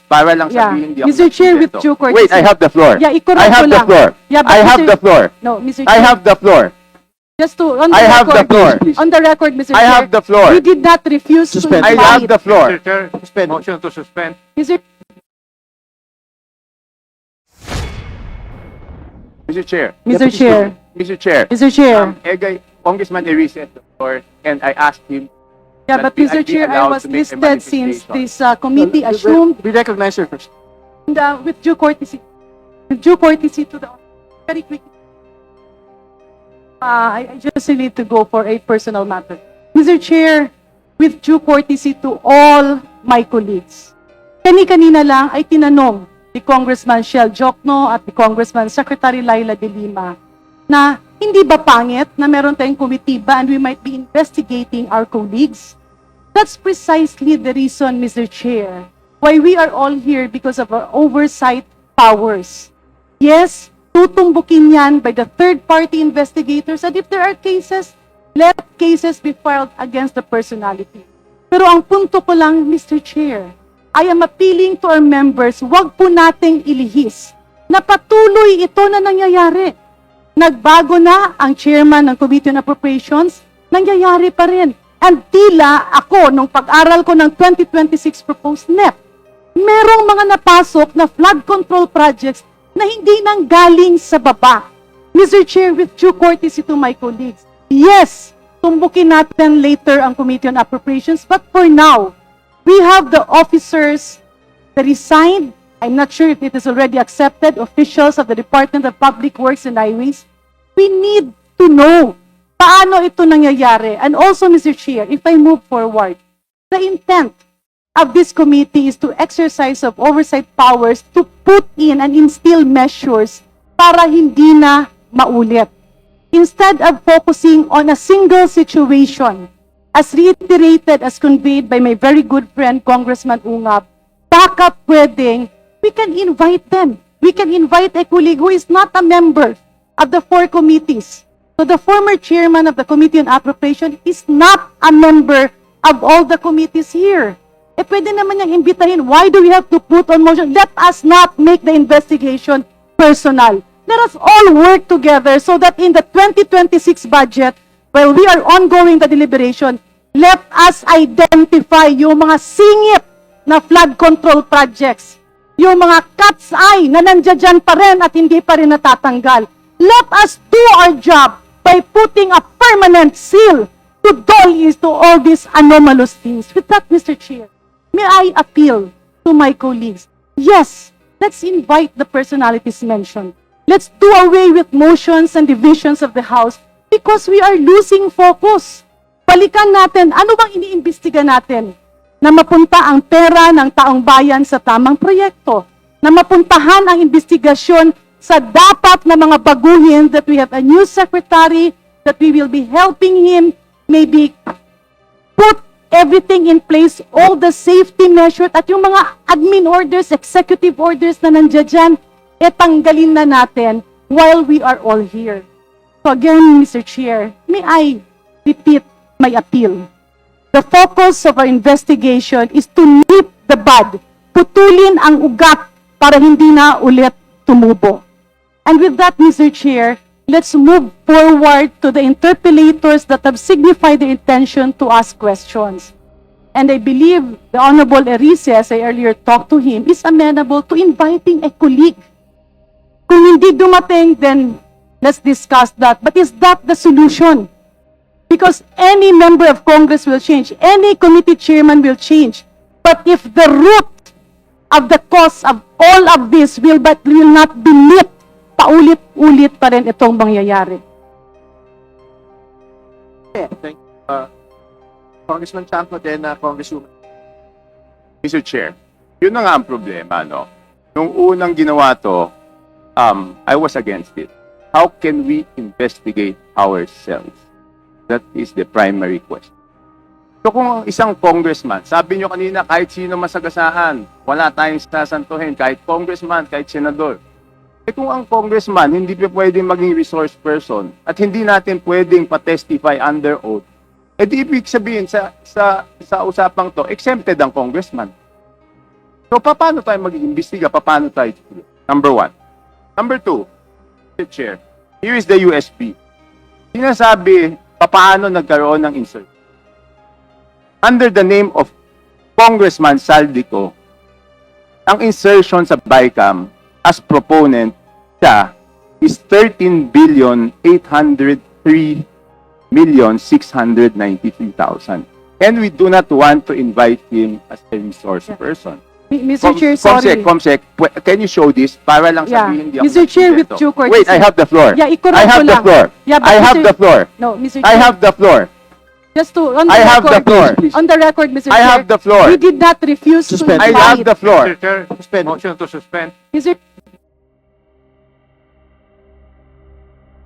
para lang sabihin hindi ako Mr. Chair, with nagkumpleto. due courtesy. Wait, I have the floor. Yeah, i-correct I have ko the lang. floor. Yeah, but I have Mr. the floor. No, Mr. I Chair. have the floor. Just to, on the I have the floor. On the record, Mr. I Chair. have the floor. You did not refuse Suspend. to I have invite. the floor. Mr. Chair, motion to suspend. Mr. Mr. Chair. Mr. Chair. Mr. Chair. Mr. Chair. Congressman Erice said the floor, and I asked him. Yeah, but that Mr. I'd be Chair, I allowed was to make a listed since manifestation. this committee assumed, We recognize her first. and, with due courtesy to the, very quickly. I just need to go for a personal matter. Mr. Chair, with due courtesy to all my colleagues, kanina lang ay tinanong ni Congressman Shell Jokno at ni Congressman Secretary Laila de Lima na hindi ba pangit na meron tayong komitiba and we might be investigating our colleagues? That's precisely the reason, Mr. Chair, why we are all here because of our oversight powers. Yes, tutumbukin yan by the third-party investigators, and if there are cases, let cases be filed against the personality. Pero ang punto ko lang, Mr. Chair, I am appealing to our members, wag po nating ilihis na patuloy ito na nangyayari. Nagbago na ang chairman ng Committee on Appropriations, nangyayari pa rin. And tila ako, nung pag-aral ko ng 2026 proposed NEP, merong mga napasok na flood control projects na hindi nang galing sa baba. Mr. Chair, with due courtesy to my colleagues, yes, tumbukin natin later ang Committee on Appropriations, but for now, we have the officers that resigned. I'm not sure if it is already accepted, officials of the Department of Public Works and Highways. We need to know paano ito nangyayari. And also, Mr. Chair, if I move forward, the intent of this committee is to exercise of oversight powers to put in and instill measures para hindi na maulit. Instead of focusing on a single situation, as reiterated, as conveyed by my very good friend, Congressman Ungab, baka pwedeng, we can invite them. We can invite a colleague who is not a member of the four committees. So the former chairman of the Committee on Appropriation is not a member of all the committees here. Eh, pwede naman niyang imbitahin. Why do we have to put on motion? Let us not make the investigation personal. Let us all work together so that in the 2026 budget, while we are ongoing the deliberation, let us identify yung mga singit na flood control projects. Yung mga cat's eye na nandiyan pa rin at hindi pa rin natatanggal. Let us do our job by putting a permanent seal to to all these anomalous things. With that, Mr. Chair, may I appeal to my colleagues? Yes, let's invite the personalities mentioned. Let's do away with motions and divisions of the House because we are losing focus. Balikan natin, ano bang iniimbestiga natin? Na mapunta ang pera ng taong bayan sa tamang proyekto, na mapuntahan ang investigasyon sa dapat na mga baguhin, that we have a new secretary, that we will be helping him, maybe put everything in place, all the safety measures, at yung mga admin orders, executive orders na nandiyan dyan, tanggalin na natin while we are all here. So again, Mr. Chair, may I repeat my appeal? The focus of our investigation is to nip the bud, putulin ang ugat para hindi na ulit tumubo. And with that, Mr. Chair, let's move forward to the interpellators that have signified their intention to ask questions. And I believe the Honorable Erice, as I earlier talked to him, is amenable to inviting a colleague. Kung hindi dumating, then let's discuss that. But is that the solution? Because any member of Congress will change. Any committee chairman will change. But if the root of the cause of all of this will not be lit, paulit-ulit pa rin itong mangyayari. Thank you. Congressman Chanco, then Congresswoman. Mr. Chair, yun na nga ang problema, no? Nung unang ginawa to, I was against it. How can we investigate ourselves? That is the primary question. So kung isang congressman, sabi nyo kanina, kahit sino masagasaan, wala tayong sasantuhin, kahit congressman, kahit senador. Eh kung ang congressman hindi pa pwedeng maging resource person at hindi natin pwedeng pa-testify under oath, eh di ibig sabihin sa usapang to, exempted ang congressman. So, paano tayo mag-iimbestiga? Paano tayo? Number one. Number two, Mr. Chair, here is the USB. Sinasabi, paano nagkaroon ng insert? Under the name of Congressman Saldico, ang insertion sa BICAM as proponent siya is 13,803,693,000. And we do not want to invite him as a resource person. Mr. Chair, sorry. Comsec, can you show this? Para lang Yeah. sabihin hindi ako Mr. Chair, with nagkontento. due courtesy. Wait, I have the floor. Yeah, I ikorek have ko the lang. floor. Yeah, but I have Mr. the floor. No, Mr. Chair. I have the floor. Just to, on the I have the record, floor. On the record, Mr. I Chair. have the floor. We did not refuse Suspend. to I invite. have the floor. Mr. Chair, Suspend. motion to suspend. Mr.